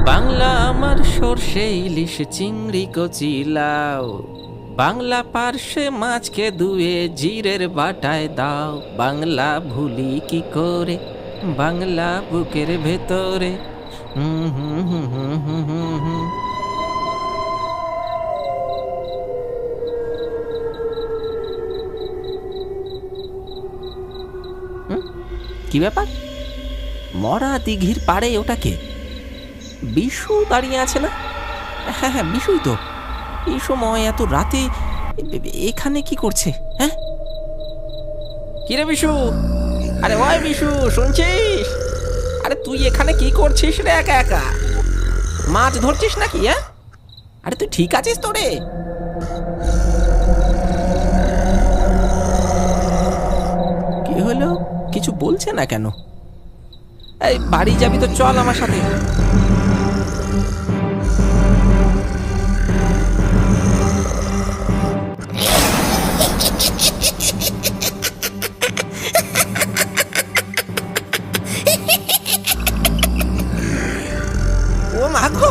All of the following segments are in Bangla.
বাংলা আমার সর্ষে ইলিশ চিংড়ি কচি লাউ, বাংলা পার্শ্বে মাছকে ধুয়ে জিরের বাটায় দাও। বাংলা ভুলি কি করে, বাংলা বুকের ভেতরে। হুম হুম হুম হুম হুম হুম হুম। কি ব্যাপার? মরা দিঘির পাড়ে ওটাকে বিশু দাঁড়িয়ে আছে না? হ্যাঁ হ্যাঁ, বিশুই তো। এই সময় এত রাতে এখানে কি করছে? হ্যাঁ, কিরে বিশু? আরে ওই বিশু, শুনছিস? আরে তুই এখানে কি করছিস রে একা একা? মাছ ধরছিস নাকি? হ্যাঁ, আরে তুই ঠিক আছিস তো রে? কি হলো? কিছু বলছে না কেন? এই বাড়ি যাবি তো চল আমার সাথে। ও মা গো,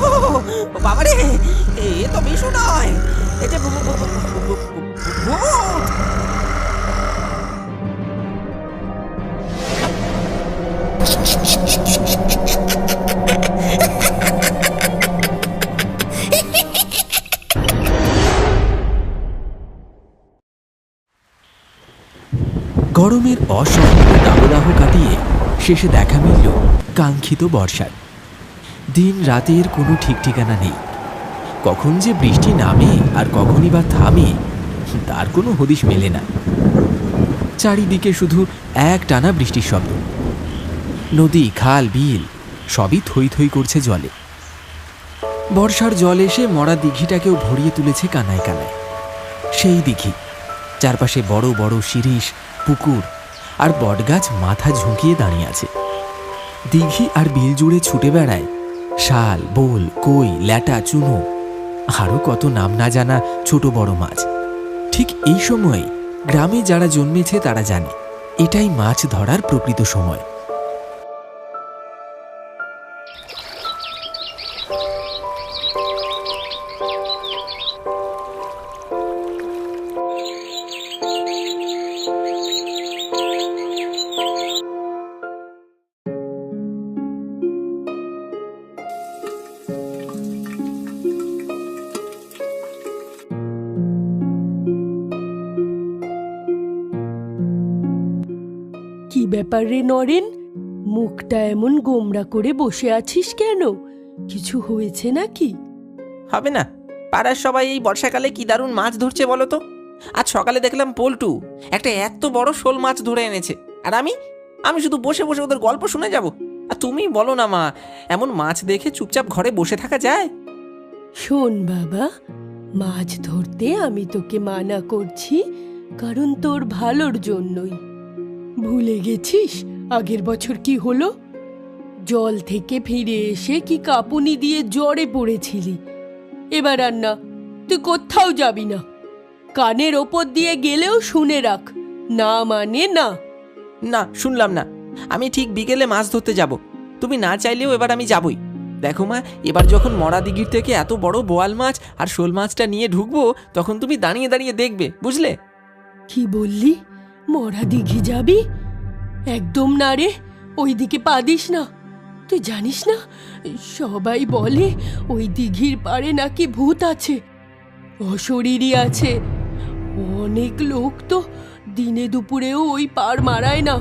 বাবারে, এ তো বিশু নয়, এ যে ভূত। গরমের অসহ্য দাবদাহ কাটিয়ে শেষে দেখা মিলল কাঙ্ক্ষিত বর্ষার। দিন রাতের কোনো ঠিক ঠিকানা নেই। কখন যে বৃষ্টি নামে আর কখনই বা থামে তার কোনো হদিশ মেলে না। চারিদিকে শুধু এক টানা বৃষ্টির শব্দ। নদী, খাল, বিল সবই থই থই করছে জলে। বর্ষার জল এসে মরা দিঘিটাকেও ভরিয়ে তুলেছে কানায় কানায়। সেই দিঘি, চারপাশে বড় বড় শিরীষ, পুকুর আর বটগাছ মাথা ঝুঁকিয়ে দাঁড়িয়ে আছে। দিঘি আর বিল জুড়ে ছুটে বেড়ায় শাল, বোল, কই, ল্যাটা, চুনো, আরও কত নাম না জানা ছোট বড় মাছ। ঠিক এই সময়ে গ্রামে যারা জন্মেছে তারা জানে এটাই মাছ ধরার প্রকৃত সময়। কি ব্যাপার রে নরেন, মুখটা এমন গোমড়া করে বসে আছিস কেন? কিছু হয়েছে নাকি? হবে না? পাড়ার সবাই এই বর্ষাকালে কি দারুণ মাছ ধরছে বলো তো। আজ সকালে দেখলাম পল্টু একটা এত বড় শোল মাছ ধরে এনেছে, আর আমি শুধু বসে বসে ওদের গল্প শুনে যাব। আর তুমি বলো না মা, এমন মাছ দেখে চুপচাপ ঘরে বসে থাকা যায়? শোন বাবা, মাছ ধরতে আমি তোকে মানা করছি কারণ তোর ভালোর জন্যই। ভুলে গেছিস আগের বছর কি হলো? জল থেকে ফিরে এসে কি কাঁপুনি দিয়ে জ্বরে পড়েছিলি। এবার আর না, তুই কোথাও যাবি না। কানের ওপর দিয়ে গেলেও শুনে রাখ, না মানে না। না, শুনলাম না। আমি ঠিক বিকেলে মাছ ধরতে যাব। তুমি না চাইলেও এবার আমি যাবই। দেখো মা, এবার যখন মরা দিঘির থেকে এত বড় বোয়াল মাছ আর শোল মাছটা নিয়ে ঢুকবো, তখন তুমি দাঁড়িয়ে দাঁড়িয়ে দেখবে, বুঝলে? কি বললি? মরা দিঘি যাবি? একদম না রে, ওই দিকে পা দিস না। তুই জানিস না, সবাই বলে ওই দিঘির পাড়ে নাকি ভূত আছে, অশরীরী আছে। অনেক লোক তো দিনে দুপুরেও ওই পার মারায় না।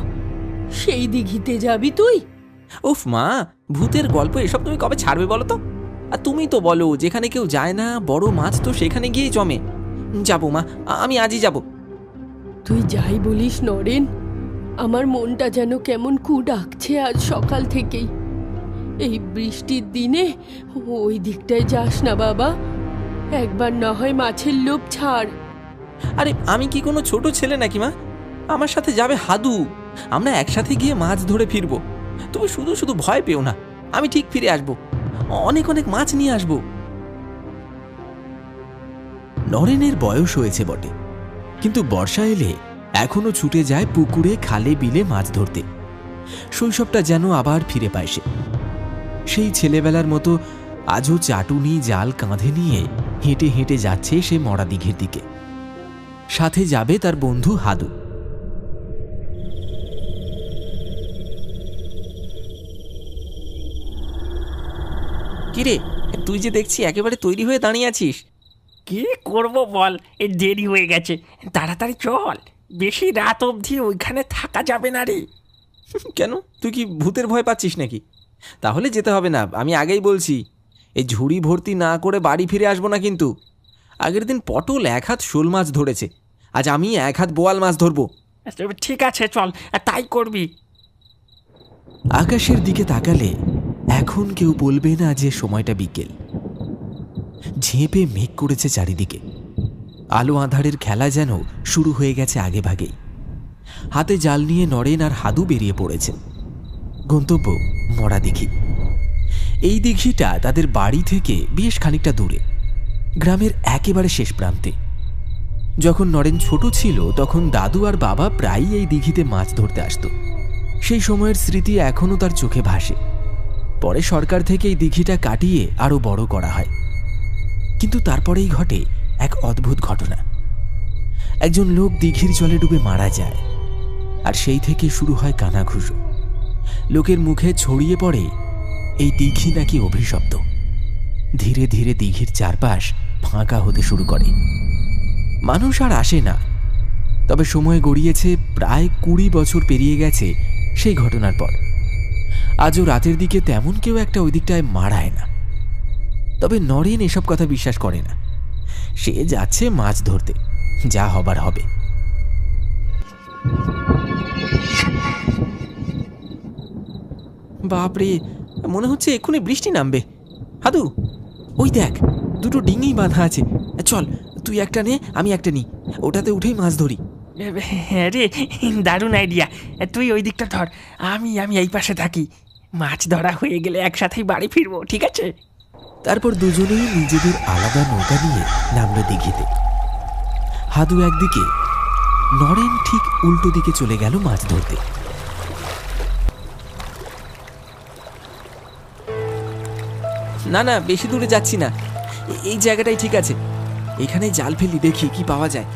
সেই দিঘিতে যাবি তুই? উফ মা, ভূতের গল্প এসব তুমি কবে ছাড়বে বলো তো? আর তুমি তো বলো যেখানে কেউ যায় না বড় মাছ তো সেখানে গিয়েই জমে। যাবো মা, আমি আজই যাব। তুই যাই বলিস নরেন, আমার মনটা যেন কেমন কু ডাকছে আজ সকাল থেকেই। এই বৃষ্টির দিনে ওই দিকটায় যাস না বাবা। একবার না হয় মাছের লোভ ছাড়। আরে আমি কি কোনো ছোট ছেলে নাকি মা? আমার সাথে যাবে হাদু। আমরা একসাথে গিয়ে মাছ ধরে ফিরবো। তুমি শুধু শুধু ভয় পেও না, আমি ঠিক ফিরে আসবো, অনেক অনেক মাছ নিয়ে আসবো। নরেনের বয়স হয়েছে বটে, কিন্তু বর্ষা এলে এখনো ছুটে যায় পুকুরে, খালে, বিলে মাছ ধরতে। শৈশবটা যেন আবার ফিরে পায় সে। সেই ছেলেবেলার মতো আজও চাটুনি জাল কাঁধে নিয়ে হেঁটে হেঁটে যাচ্ছে সে মরা দিঘির দিকে। সাথে যাবে তার বন্ধু হাদু। কিরে, তুই যে দেখছি একেবারে তৈরি হয়ে দাঁড়িয়ে আছিস। কি করব বল, এই দেরি হয়ে গেছে, তাড়াতাড়ি চল, বেশি রাত অবধি ওইখানে থাকা যাবে না রে। কেন, তুই কি ভূতের ভয় পাচ্ছিস নাকি? তাহলে যেতে হবে না, আমি আগেই বলছি। এই ঝুড়ি ভর্তি না করে বাড়ি ফিরে আসবো না কিন্তু। আগের দিন পটল 1 হাত শোল মাছ ধরেছে, আজ আমি 1 হাত বোয়াল মাছ ধরবো। ঠিক আছে চল, তাই করবি। আকাশের দিকে তাকালে এখন কেউ বলবে না যে সময়টা বিকেল। ঝেঁপে মেঘ করেছে চারিদিকে। আলো আঁধারের খেলা যেন শুরু হয়ে গেছে আগে ভাগেই। হাতে জাল নিয়ে নরেন আর হাদু বেরিয়ে পড়েছেন। গন্তব্য মরা দিঘি। এই দিঘিটা তাদের বাড়ি থেকে বেশ খানিকটা দূরে, গ্রামের একেবারে শেষ প্রান্তে। যখন নরেন ছোট ছিল তখন দাদু আর বাবা প্রায়ই এই দিঘিতে মাছ ধরতে আসতো। সেই সময়ের স্মৃতি এখনও তার চোখে ভাসে। পরে সরকার থেকে এই দিঘিটা কাটিয়ে আরো বড় করা হয়। কিন্তু তারপরেই ঘটে এক অদ্ভুত ঘটনা। একজন লোক দিঘির জলে ডুবে মারা যায়, আর সেই থেকে শুরু হয় কানাঘুষো। লোকের মুখে ছড়িয়ে পড়ে এই দিঘি নাকি অভিশপ্ত। ধীরে ধীরে দিঘির চারপাশ ফাঁকা হতে শুরু করে। মানুষ আর আসে না। তবে সময় গড়িয়েছে প্রায় 20 বছর পেরিয়ে গেছে সেই ঘটনার পর। আজও রাতের দিকে তেমন কেউ একটা ওই দিকটায় মারায় না। তবে নরেন এসব কথা বিশ্বাস করে না। সে যাচ্ছে মাছ ধরতে, যা হবার হবে। বাপরে, মনে হচ্ছে এক্ষুনি বৃষ্টি নামবে। হাদু, ওই দেখ, দুটো ডিঙি বাঁধা আছে। চল, তুই একটা নে, আমি একটা নিই, ওটাতে উঠেই মাছ ধরি। হ্যাঁ রে, দারুণ আইডিয়া। তুই ওই দিকটা ধর, আমি এই পাশে থাকি। মাছ ধরা হয়ে গেলে একসাথেই বাড়ি ফিরবো, ঠিক আছে? তারপর দুজনেই নিজেদের আলাদা নৌকা নিয়ে নামল দিঘিতে। হাদু একদিকে, নরেন ঠিক উল্টো দিকে চলে গেল মাছ ধরতে। না না, বেশি দূরে যাচ্ছি না, এই জায়গাটাই ঠিক আছে। এখানে জাল ফেলি, দেখি কি পাওয়া যায়।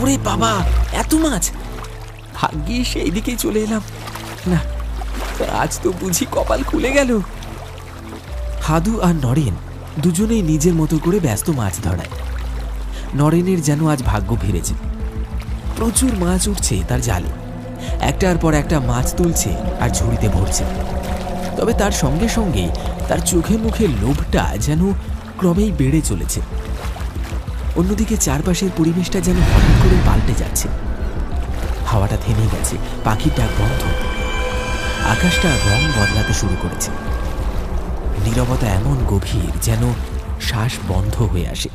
ওরে বাবা, এত মাছ! ভাগ্যিস সেই দিকেই চলে এলাম। না, আজ তো বুঝি কপাল খুলে গেল। হাদু আর নরেন দুজনেই নিজের মতো করে ব্যস্ত মাছ ধরায়। নরেনের যেন আজ ভাগ্য ফিরেছে। প্রচুর মাছ উঠছে তার জালে। একটার পর একটা মাছ তুলছে আর ঝুড়িতে ভরছে। তবে তার সঙ্গে সঙ্গে তার চোখে মুখে লোভটা যেন ক্রমেই বেড়ে চলেছে। অন্যদিকে চারপাশের পরিবেশটা যেন হঠাৎ করে পাল্টে যাচ্ছে। হাওয়াটা থেমে গেছে, পাখির ডাক বন্ধ, আকাশটা রং বদলাতে শুরু করেছে। নীরবতা এমন গভীর যেন শ্বাস বন্ধ হয়ে আসে।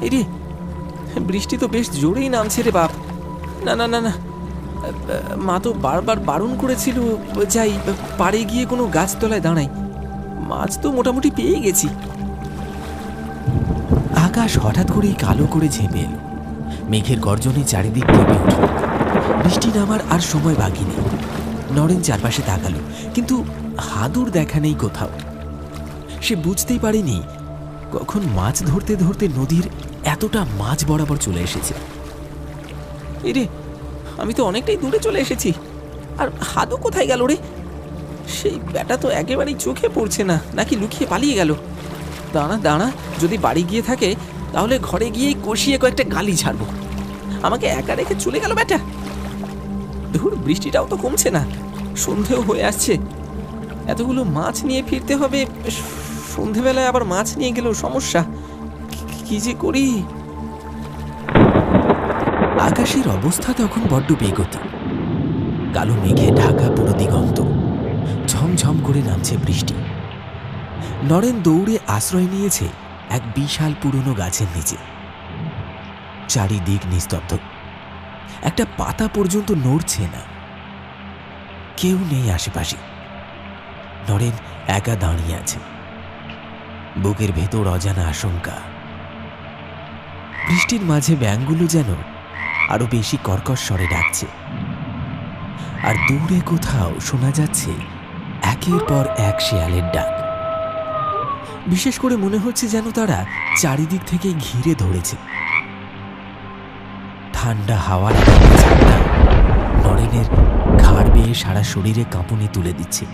এরে, বৃষ্টি তো বেশ জোরেই নামছে রে বাপ। না না না না, মা তো বারবার বারণ করেছিল, যাই পাড়ে গিয়ে কোনো গাছতলায় দাঁড়াই। মাছ তো মোটামুটি পেয়ে গেছি। আকাশ হঠাৎ করেই কালো করে ঝেঁপে এলো। মেঘের গর্জনে চারিদিক কেঁপে উঠল। বৃষ্টি নামার আর সময় বাকি নেই। নরেন চারপাশে তাকালো, কিন্তু হাদুর দেখা নেই কোথাও। সে বুঝতেই পারেনি কখন মাছ ধরতে ধরতে নদীর এতটা মাঝ বরাবর চলে এসেছে। এরে, আমি তো অনেকটাই দূরে চলে এসেছি। আর হাদু কোথায় গেল রে? সেই ব্যাটা তো একেবারেই চোখে পড়ছে না, নাকি লুকিয়ে পালিয়ে গেল? দাঁড়া দাঁড়া, যদি বাড়ি গিয়ে থাকে তাহলে ঘরে গিয়েই কষিয়ে কয়েকটা গালি ছাড়বো। আমাকে একা রেখে চলে গেল ব্যাটা। ধুর, বৃষ্টিটাও তো কমছে না, সন্ধেও হয়ে আসছে। এতগুলো মাছ নিয়ে ফিরতে হবে, সন্ধেবেলায় আবার মাছ নিয়ে গেলেও সমস্যা। কি যে করি। আকাশের অবস্থা তখন বড্ড বেগতি। কালো মেঘে ঢাকা পুরো দিগন্ত, ঝমঝম করে নামছে বৃষ্টি। নরেন দৌড়ে আশ্রয় নিয়েছে এক বিশাল পুরনো গাছের নিচে। চারিদিক নিস্তব্ধ, একটা পাতা পর্যন্ত নড়ছে না, কেউ নেই আশেপাশে। নরেন একা দাঁড়িয়ে আছে, বুকের ভেতর অজানা আশঙ্কা। বৃষ্টির মাঝে ব্যাঙগুলো যেন আরো বেশি কর্কশ স্বরে ডাকছে, আর দূরে কোথাও শোনা যাচ্ছে একের পর এক শেয়ালের ডাক। বিশেষ করে মনে হচ্ছে যেন তারা চারিদিক থেকে ঘিরে ধরেছে। ঠান্ডা হাওয়ার ঝাপটা নরেনের ঘাড় বেয়ে সারা শরীরে কাঁপুনি তুলে দিচ্ছে।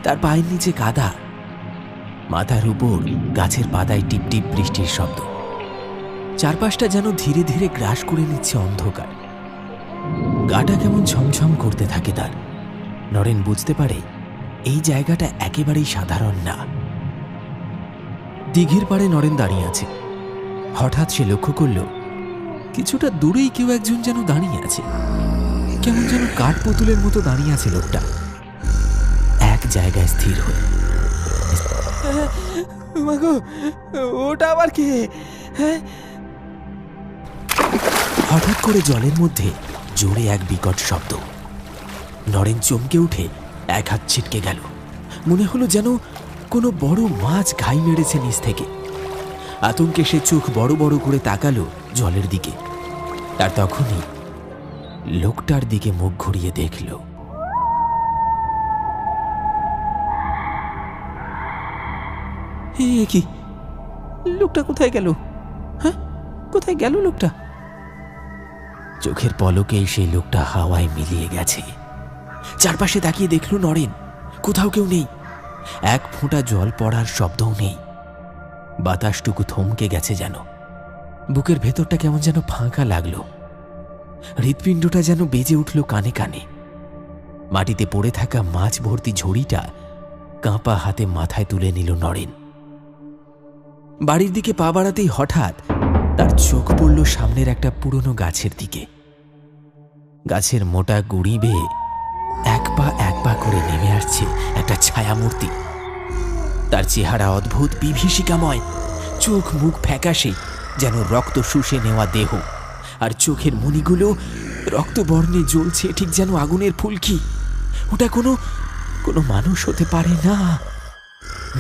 তার পায়ের নিচে কাদা, মাথার উপর গাছের পাতায় টিপটিপ বৃষ্টির শব্দ। চারপাশটা যেন ধীরে ধীরে গ্রাস করে নিচ্ছে অন্ধকার। গাটা কেমন ঝমঝম করতে থাকে তার। নরেন বুঝতে পারে এই জায়গাটা একেবারেই সাধারণ না। দিঘির পাড়ে নরেন দাঁড়িয়ে আছে। হঠাৎ সে লক্ষ্য করল কিছুটা দূরেই কেউ একজন যেন দাঁড়িয়ে আছে, কেমন যেন কাঠ পুতুলের মতো দাঁড়িয়ে আছে লোকটা, এক জায়গায় স্থির হয়ে। ওটা আবার কে? হঠাৎ করে জলের মধ্যে জোরে এক বিকট শব্দ। নরেন চমকে উঠে এক হাত ছিটকে গেল। মনে হলো যেন কোনো বড় মাছ ঘাই মেরেছে নিচ থেকে। আতঙ্কে সে চোখ বড় বড় করে তাকালো জলের দিকে। তার তখনই লোকটার দিকে মুখ ঘুরিয়ে দেখল। কি, লোকটা কোথায় গেল? হ্যাঁ, কোথায় গেল লোকটা? চোখের পলকেই সেই লোকটা হাওয়ায় মিলিয়ে গেছে। চারপাশে তাকিয়ে দেখল নরেন, কোথাও কেউ নেই। এক ফোঁটা জল পড়ার শব্দও নেই। বাতাসটুকু থমকে গেছে যেন। বুকের ভেতরটা কেমন যেন ফাঁকা লাগলো। হৃৎপিণ্ডটা যেন বেজে উঠল কানে কানে। মাটিতে পড়ে থাকা মাছ ভর্তি ঝুড়িটা কাঁপা হাতে মাথায় তুলে নিল নরেন। বাড়ির দিকে পা বাড়াতেই হঠাৎ তার চোখ পড়ল সামনের একটা পুরনো গাছের দিকে। গাছের মোটা গুঁড়ি বেয়ে এক পা করে নেমে আসছে একটা ছায়ামূর্তি। তার চেহারা অদ্ভুত বিভীষিকাময়, চোখ মুখ ফ্যাকাশে, যেন রক্ত শুষে নেওয়া দেহ, আর চোখের মণিগুলো রক্তবর্ণে জ্বলছে ঠিক যেন আগুনের ফুলকি। ওটা কোনো মানুষ হতে পারে না।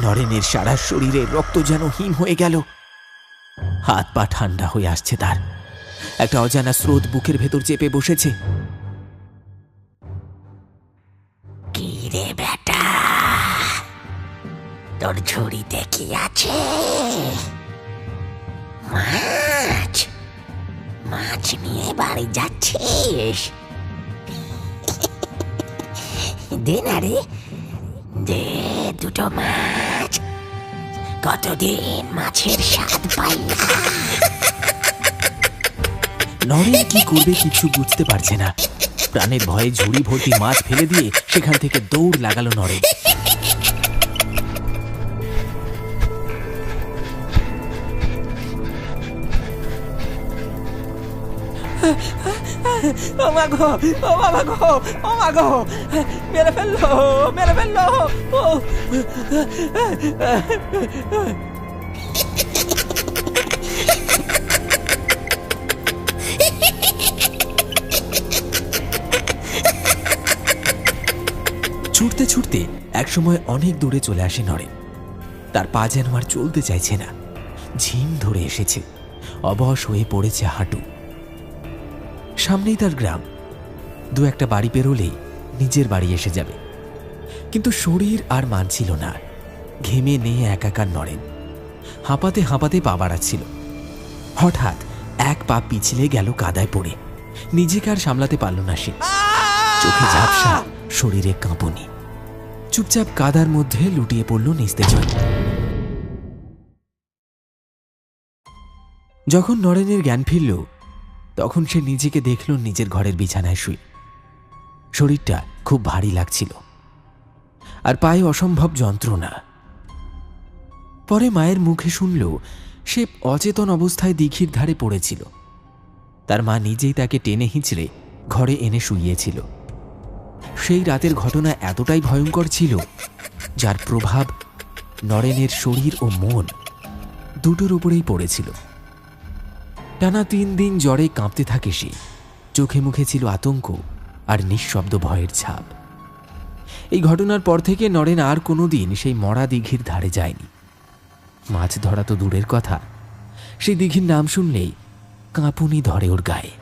নরেনের সারা শরীরে রক্ত যেন হিম হয়ে গেল। হাত পা ঠান্ডা হয়ে আসছে তার। একটা অজানা স্রোত বুকের ভেতর চেপে বসেছে। কি রে বেটা, তোর ঝুড়িতে কি আছে? মাছ? মাছ নিয়ে বাড়ি যাচ্ছিস? দে না রে, দে দুটো মাছ। কতদিন মাছের স্বাদ পাই না। নরেন কি করবে কিছু বুঝতে পারছে না। প্রাণের ভয়ে ঝুড়ি ভর্তি মাছ ফেলে দিয়ে সেখান থেকে দৌড় লাগালো নরেন। ও মা গো, ও বাবা গো, ও মা গো, মেরে ফেললো, মেরে ফেললো। ও ছুটতে ছুটতে একসময় অনেক দূরে চলে আসে নরেন। তার পা যেন আর চলতে চাইছে না, ঝিম ধরে এসেছে, অবশ হয়ে পড়েছে হাঁটু। সামনেই তার গ্রাম। দু একটা বাড়ি পেরোলেই নিজের বাড়ি এসে যাবে। কিন্তু শরীর আর মানছিল না। ঘেমে নিয়ে একাকার নরেন হাঁপাতে হাঁপাতে পা বাড়াচ্ছিল। হঠাৎ এক পা পিছলে গেল কাদায় পড়ে। নিজেকে আর সামলাতে পারল না সে। চোখে ঝাপসা, শরীরে কাঁপুনি। চুপচাপ কাদার মধ্যে লুটিয়ে পড়ল নিস্তেজ। যখন নরেনের জ্ঞান ফিরল, তখন সে নিজেকে দেখল নিজের ঘরের বিছানায় শুয়ে। শরীরটা খুব ভারী লাগছিল আর পায়ে অসম্ভব যন্ত্রণা। পরে মায়ের মুখে শুনল সে অচেতন অবস্থায় দিঘির ধারে পড়েছিল। তার মা নিজেই তাকে টেনে হিঁচড়ে ঘরে এনে শুইয়েছিল। সেই রাতের ঘটনা এতটাই ভয়ঙ্কর ছিল যার প্রভাব নরেনের শরীর ও মন দুটোর উপরেই পড়েছিল। টানা 3 দিন জ্বরে কাঁপতে থাকে সে। চোখে মুখে ছিল আতঙ্ক আর নিঃশব্দ ভয়ের ছাপ। এই ঘটনার পর থেকে নরেন আর কোনো দিন সেই মরা দিঘির ধারে যায়নি। মাছ ধরা তো দূরের কথা, সেই দিঘির নাম শুনলেই কাঁপুনি ধরে ওর গায়ে।